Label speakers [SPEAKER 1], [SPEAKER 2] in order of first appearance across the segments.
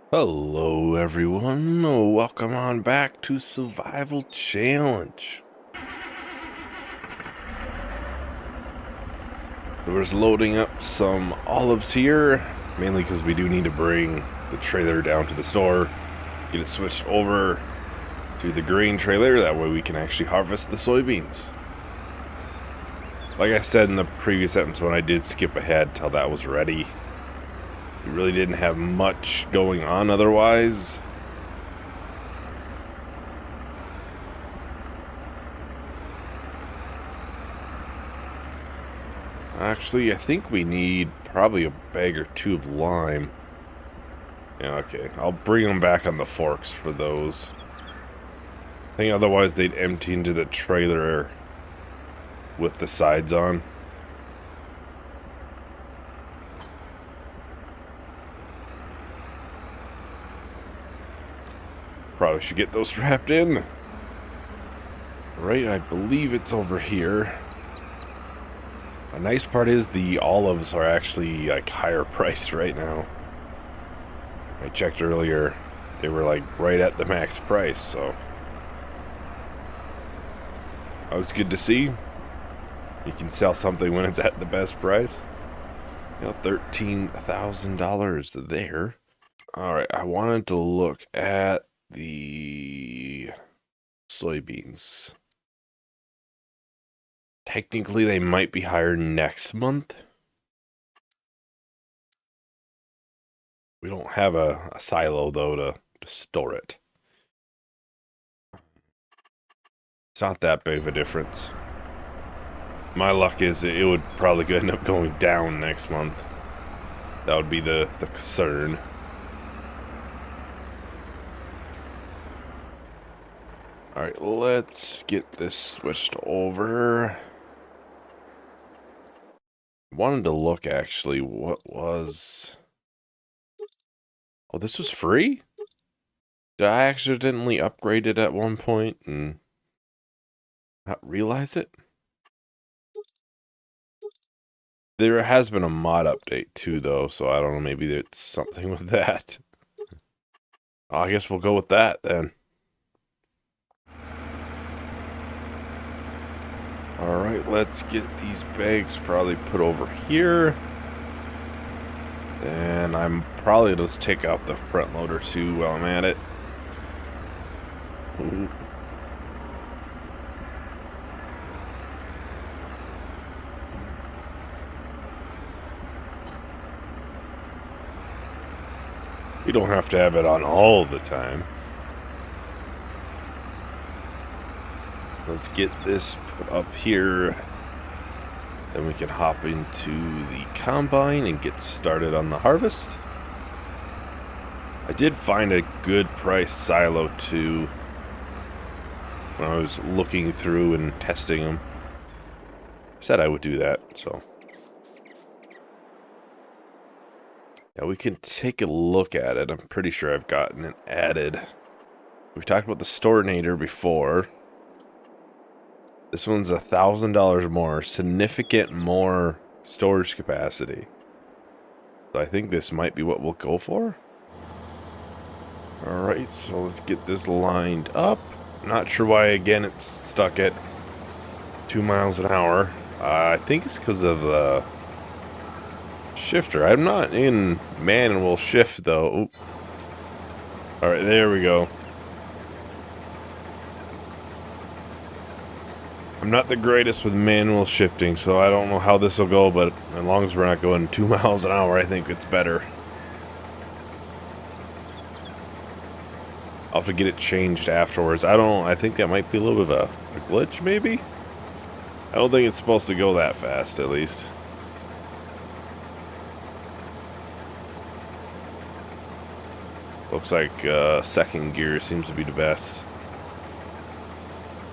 [SPEAKER 1] Hello everyone, welcome on back to Survival Challenge. We're just loading up some olives here, mainly because we do need to bring the trailer down to the store, get it switched over to the grain trailer, that way we can actually harvest the soybeans. Like I said in the previous episode, I did skip ahead till that was ready. We really didn't have much going on otherwise. Actually, I think we need probably a bag or two of lime. Yeah, okay. I'll bring them back on the forks for those. I think otherwise they'd empty into the trailer with the sides on. Probably should get those strapped in. Right, I believe it's over here. The nice part is the olives are actually like higher priced right now. I checked earlier, they were like right at the max price, so that was good to see. You can sell something when it's at the best price. You know, $13,000 there. Alright, I wanted to look at the soybeans. Technically, they might be higher next month. We don't have a silo, though, to store it. It's not that big of a difference. My luck is it would probably end up going down next month. That would be the concern. Alright, let's get this switched over. I wanted to look, actually, what was... Oh, this was free? Did I accidentally upgrade it at one point and not realize it? There has been a mod update too, though, so I don't know, maybe it's something with that. Oh, I guess we'll go with that, then. Alright, let's get these bags probably put over here. And I'm probably just take out the front loader too while I'm at it. Ooh. You don't have to have it on all the time. Let's get this put up here. Then we can hop into the combine and get started on the harvest. I did find a good price silo too when I was looking through and testing them. I said I would do that, so. Yeah, we can take a look at it. I'm pretty sure I've gotten it added. We've talked about the Storinator before. This one's $1,000 more, significant more storage capacity. So I think this might be what we'll go for. Alright, so let's get this lined up. Not sure why, again, it's stuck at 2 miles an hour. I think it's because of the shifter. I'm not in manual shift, though. Alright, there we go. I'm not the greatest with manual shifting, so I don't know how this will go, but as long as we're not going 2 miles an hour, I think it's better. I'll have to get it changed afterwards. I think that might be a little bit of a glitch, maybe? I don't think it's supposed to go that fast, at least. Looks like second gear seems to be the best.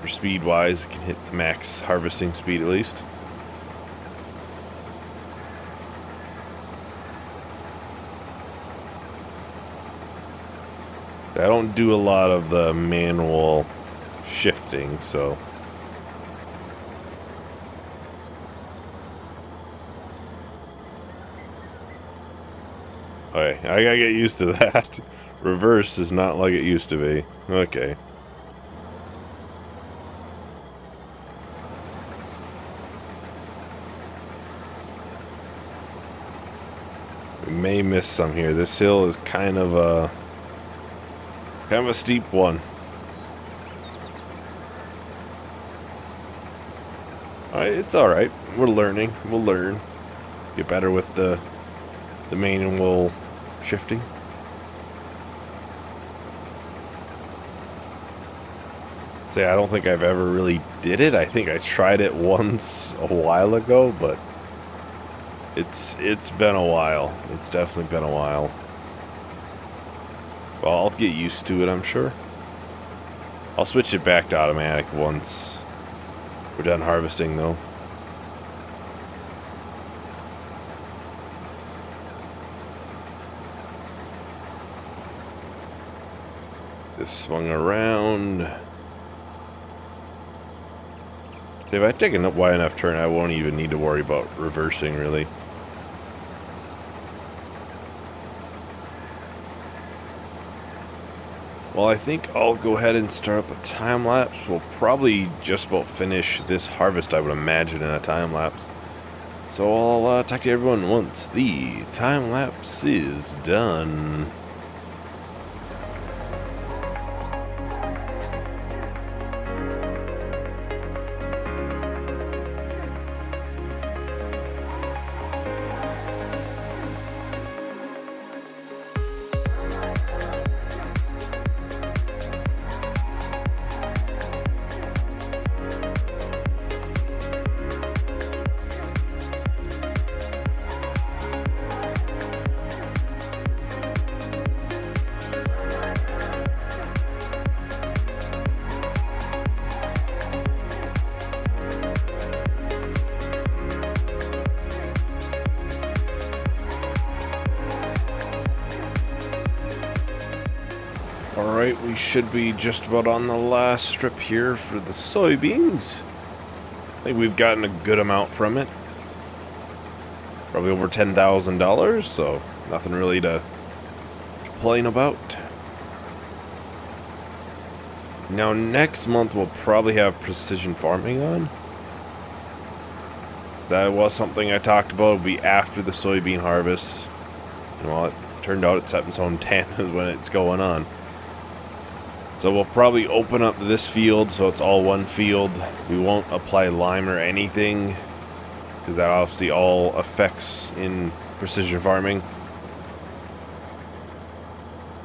[SPEAKER 1] For speed-wise, it can hit the max harvesting speed at least. I don't do a lot of the manual shifting, so... Okay, I gotta get used to that. Reverse is not like it used to be. Okay. We may miss some here. This hill is kind of a steep one. It's alright. We're learning. We'll learn. Get better with the manual shifting. Say, I don't think I've ever really did it. I think I tried it once a while ago, but it's been a while. It's definitely been a while. Well, I'll get used to it, I'm sure. I'll switch it back to automatic once we're done harvesting, though. Just swung around. If I take a wide enough turn, I won't even need to worry about reversing, really. Well, I think I'll go ahead and start up a time lapse. We'll probably just about finish this harvest, I would imagine, in a time lapse. So I'll talk to everyone once the time lapse is done. Alright, we should be just about on the last strip here for the soybeans. I think we've gotten a good amount from it. Probably over $10,000, so nothing really to complain about. Now next month we'll probably have precision farming on. That was something I talked about. It'll be after the soybean harvest. And well, it turned out it's up in its own 10 is when it's going on. So we'll probably open up this field so it's all one field. We won't apply lime or anything, because that obviously all affects in precision farming.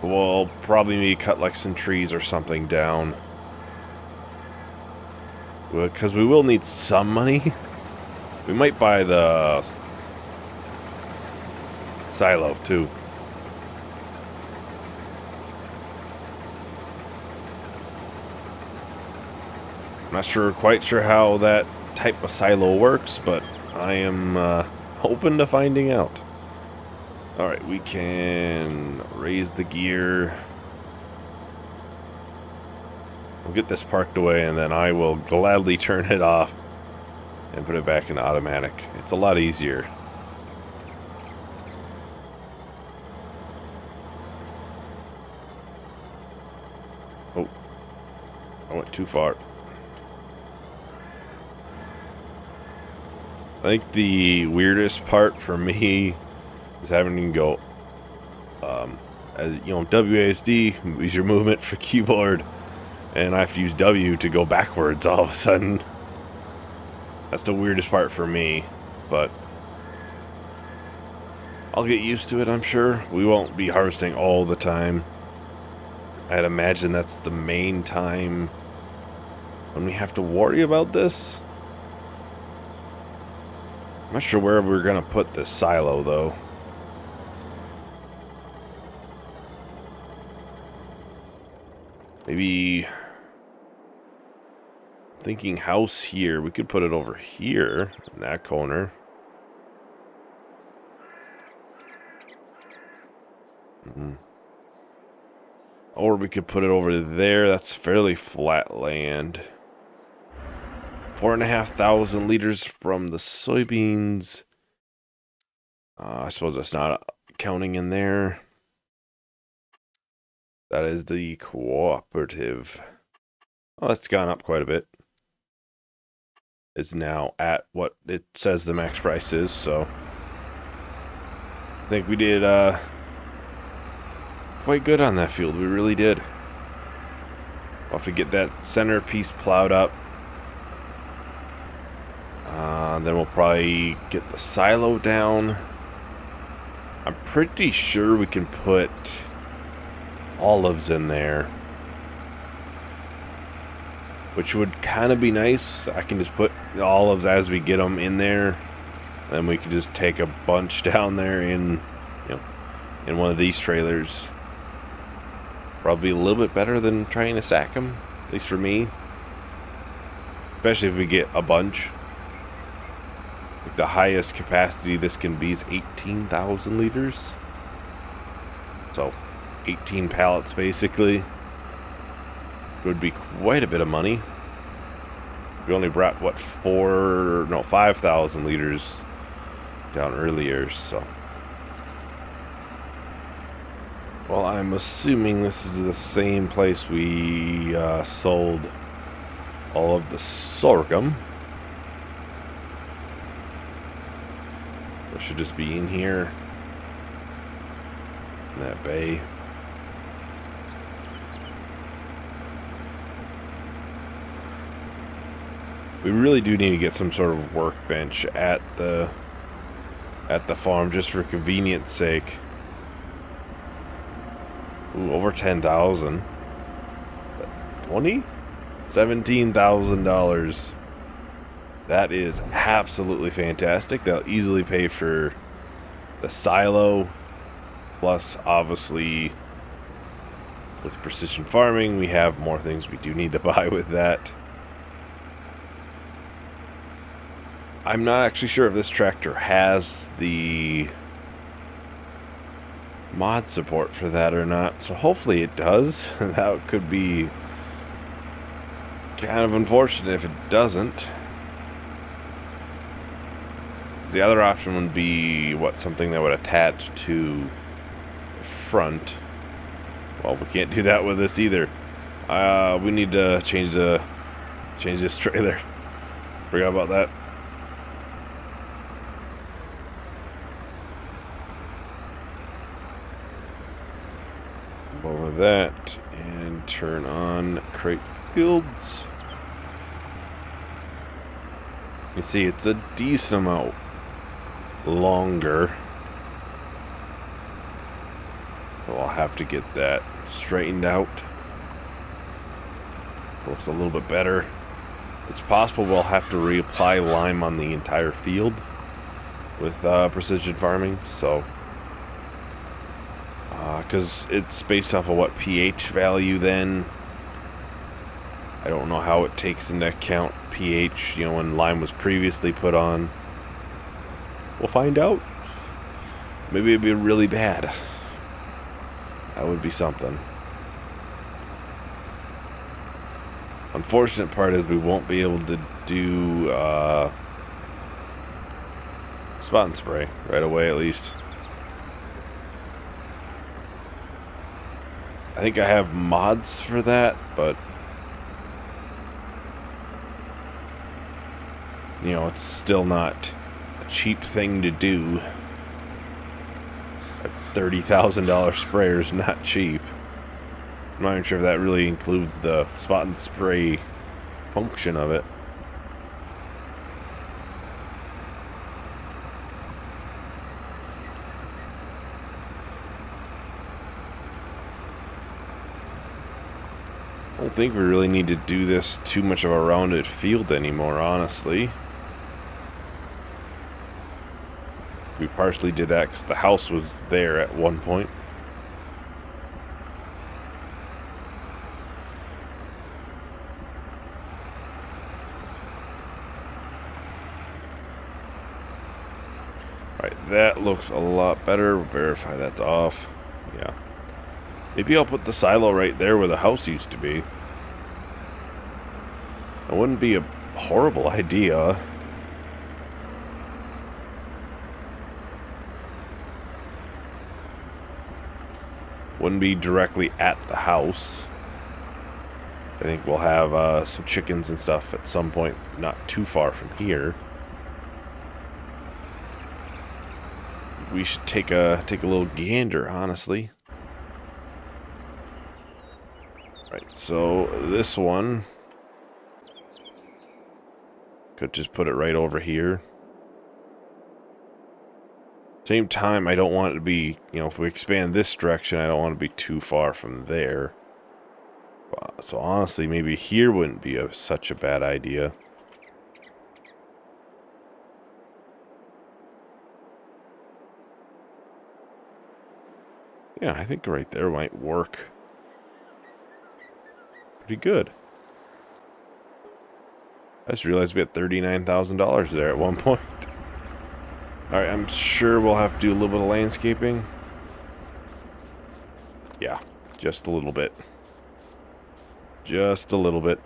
[SPEAKER 1] We'll probably need to cut like some trees or something down, because we will need some money. We might buy the silo too. I'm not quite sure how that type of silo works, but I am open to finding out. Alright, we can raise the gear. We'll get this parked away, and then I will gladly turn it off and put it back in automatic. It's a lot easier. Oh, I went too far. I think the weirdest part for me is having to go, as you know, WASD is your movement for keyboard, and I have to use W to go backwards all of a sudden. That's the weirdest part for me, but I'll get used to it, I'm sure. We won't be harvesting all the time. I'd imagine that's the main time when we have to worry about this. I'm not sure where we're going to put this silo, though. Maybe... thinking house here. We could put it over here, in that corner. Or we could put it over there. That's fairly flat land. 4,500 liters from the soybeans. I suppose that's not counting in there. That is the cooperative. Oh, that's gone up quite a bit. It's now at what it says the max price is, so I think we did quite good on that field. We really did. We'll have to get that center piece plowed up. Then we'll probably get the silo down. I'm pretty sure we can put olives in there, which would kind of be nice. I can just put the olives as we get them in there, then we can just take a bunch down there in, in one of these trailers. Probably a little bit better than trying to stack them, at least for me. Especially if we get a bunch. Like the highest capacity this can be is 18,000 liters. So 18 pallets basically. It would be quite a bit of money. We only brought, what, 5,000 liters down earlier, so. Well, I'm assuming this is the same place we sold all of the sorghum. It should just be in here, in that bay. We really do need to get some sort of workbench at the farm just for convenience sake. Ooh, over 10,000. 20? $17,000. That is absolutely fantastic. That'll easily pay for the silo. Plus, obviously, with precision farming, we have more things we do need to buy with that. I'm not actually sure if this tractor has the mod support for that or not, so hopefully it does. That could be kind of unfortunate if it doesn't. The other option would be, something that would attach to the front. Well, we can't do that with this either. We need to change this trailer. Forgot about that. Over that and turn on crate fields. You see, it's a decent amount longer, so I'll have to get that straightened out. Looks a little bit better. It's possible we'll have to reapply lime on the entire field with precision farming, so because it's based off of what pH value then. I don't know how it takes into account pH, when lime was previously put on. We'll find out. Maybe it'd be really bad. That would be something. Unfortunate part is we won't be able to do spot and spray right away, at least. I think I have mods for that, but it's still not a cheap thing to do. A $30,000 sprayer is not cheap. I'm not even sure if that really includes the spot and spray function of it. I don't think we really need to do this too much of a rounded field anymore, honestly. We partially did that because the house was there at one point. Right, that looks a lot better. Verify that's off. Yeah. Maybe I'll put the silo right there where the house used to be. That wouldn't be a horrible idea. Wouldn't be directly at the house. I think we'll have some chickens and stuff at some point, not too far from here. We should take a little gander, honestly. Right, so this one could just put it right over here. Same time, I don't want it to be, you know, if we expand this direction, I don't want to be too far from there. So honestly, maybe here wouldn't be such a bad idea. Yeah, I think right there might work pretty good. I just realized we had $39,000 there at one point. Alright, I'm sure we'll have to do a little bit of landscaping. Yeah, just a little bit. Just a little bit.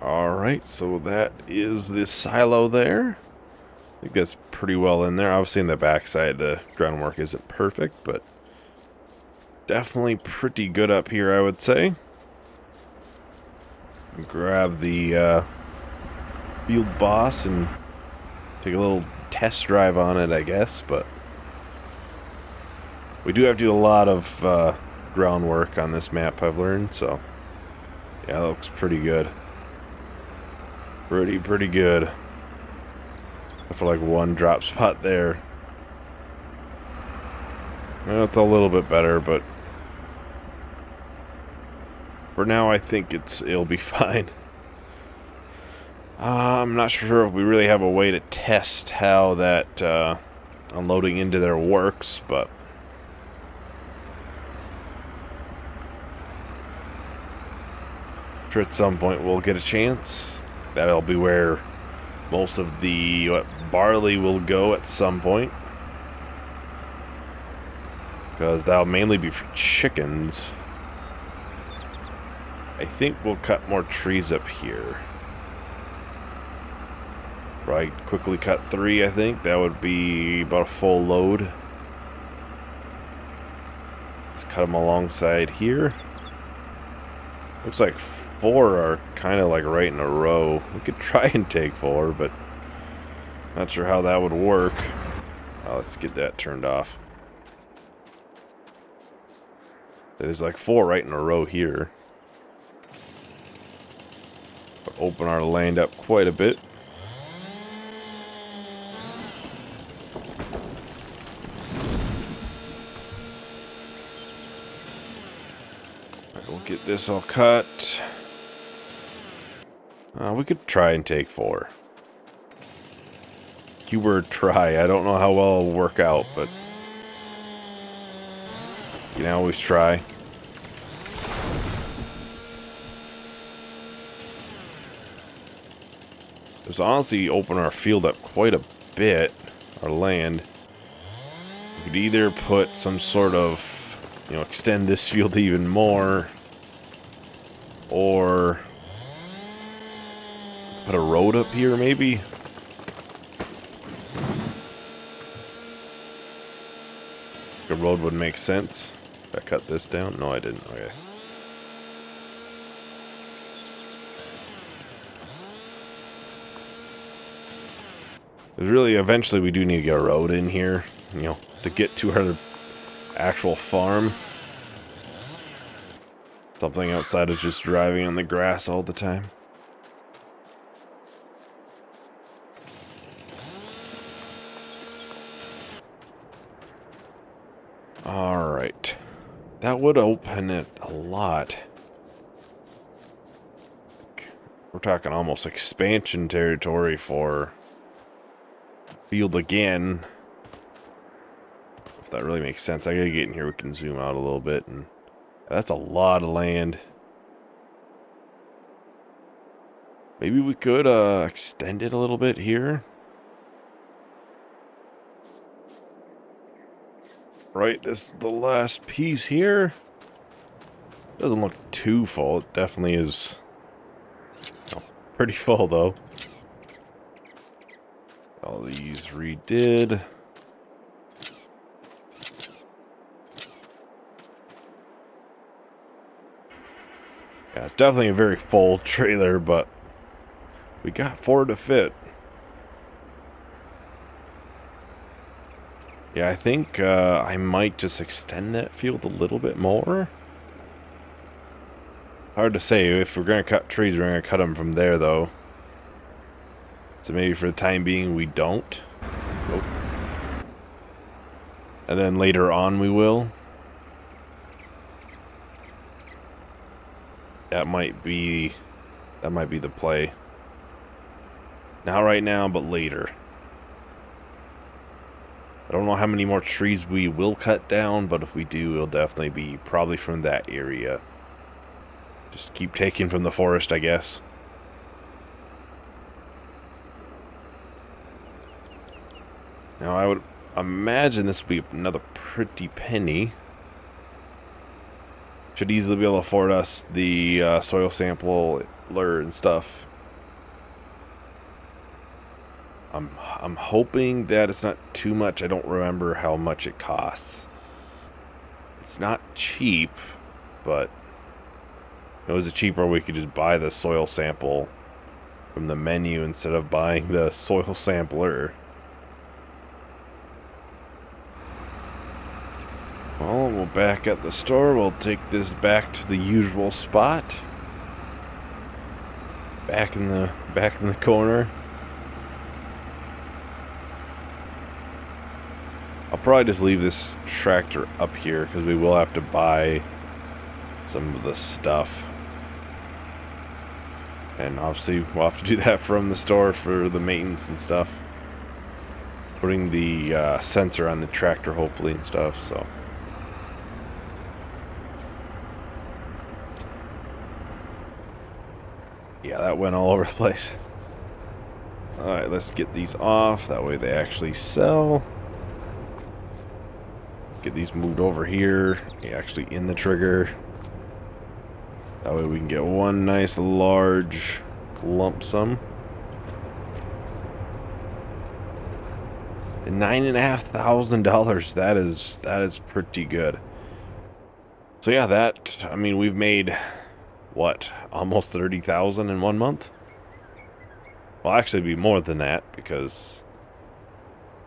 [SPEAKER 1] Alright, so that is the silo there. I think that's pretty well in there. Obviously, in the backside, the groundwork isn't perfect, but definitely pretty good up here, I would say. Grab the field boss and take a little test drive on it, I guess, but we do have to do a lot of groundwork on this map, I've learned, so yeah, that looks pretty good. Pretty good. I feel like one drop spot there. Well, it's a little bit better, but for now I think it'll be fine. I'm not sure if we really have a way to test how that unloading into there works, but I'm sure at some point we'll get a chance. That'll be where most of the barley will go at some point, because that'll mainly be for chickens. I think we'll cut more trees up here. Right, quickly cut 3, I think. That would be about a full load. Let's cut them alongside here. Looks like 4 are kind of like right in a row. We could try and take 4, but not sure how that would work. Let's get that turned off. There's like 4 right in a row here. But open our land up quite a bit. We'll get this all cut. We could try and take 4. Keyword try. I don't know how well it'll work out, but you can always try. There's honestly open our field up quite a bit, our land. We could either put some sort of, you know, extend this field even more, or put a road up here, maybe. A road would make sense. Did I cut this down? No, I didn't. Okay. There's really, eventually we do need to get a road in here, you know, to get to our actual farm. Something outside of just driving on the grass all the time. Alright. That would open it a lot. We're talking almost expansion territory for field again. If that really makes sense. I gotta get in here, we can zoom out a little bit, and that's a lot of land. Maybe we could extend it a little bit here. Right, this is the last piece here. Doesn't look too full. It definitely is, you know, pretty full though. All these redid. Yeah, it's definitely a very full trailer, but we got 4 to fit. Yeah, I think I might just extend that field a little bit more. Hard to say. If we're going to cut trees, we're going to cut them from there, though. So maybe for the time being, we don't. Oh. And then later on, we will. That might be the play. Not right now, but later. I don't know how many more trees we will cut down, but if we do, it'll definitely be probably from that area. Just keep taking from the forest, I guess. Now, I would imagine this would be another pretty penny. Should easily be able to afford us the soil sampler and stuff. I'm hoping that it's not too much. I don't remember how much it costs. It's not cheap, but it was cheaper. We could just buy the soil sample from the menu instead of buying the soil sampler. Well, we'll back at the store. We'll take this back to the usual spot. Back in the corner. I'll probably just leave this tractor up here because we will have to buy some of the stuff. And obviously we'll have to do that from the store for the maintenance and stuff. Putting the sensor on the tractor hopefully and stuff, so. Yeah, that went all over the place. Alright, let's get these off. That way they actually sell. Get these moved over here. Actually in the trigger. That way we can get one nice large lump sum. And $9,500. That is pretty good. So yeah, I mean, we've made what, almost 30,000 in 1 month? Well, actually, it'd be more than that because,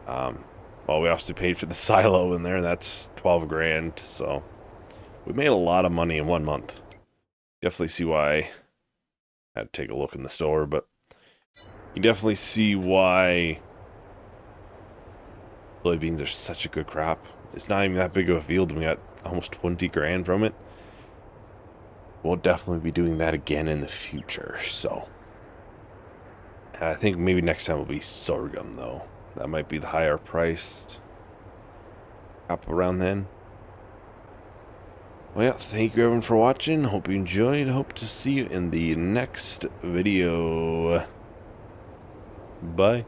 [SPEAKER 1] well, we also paid for the silo in there. That's 12 grand. So we made a lot of money in 1 month. Definitely see why. I had to take a look in the store, but you definitely see why soybeans are such a good crop. It's not even that big of a field, and we got almost 20 grand from it. We'll definitely be doing that again in the future, so. I think maybe next time will be sorghum, though. That might be the higher priced crop around then. Well, yeah, thank you everyone for watching. Hope you enjoyed. Hope to see you in the next video. Bye.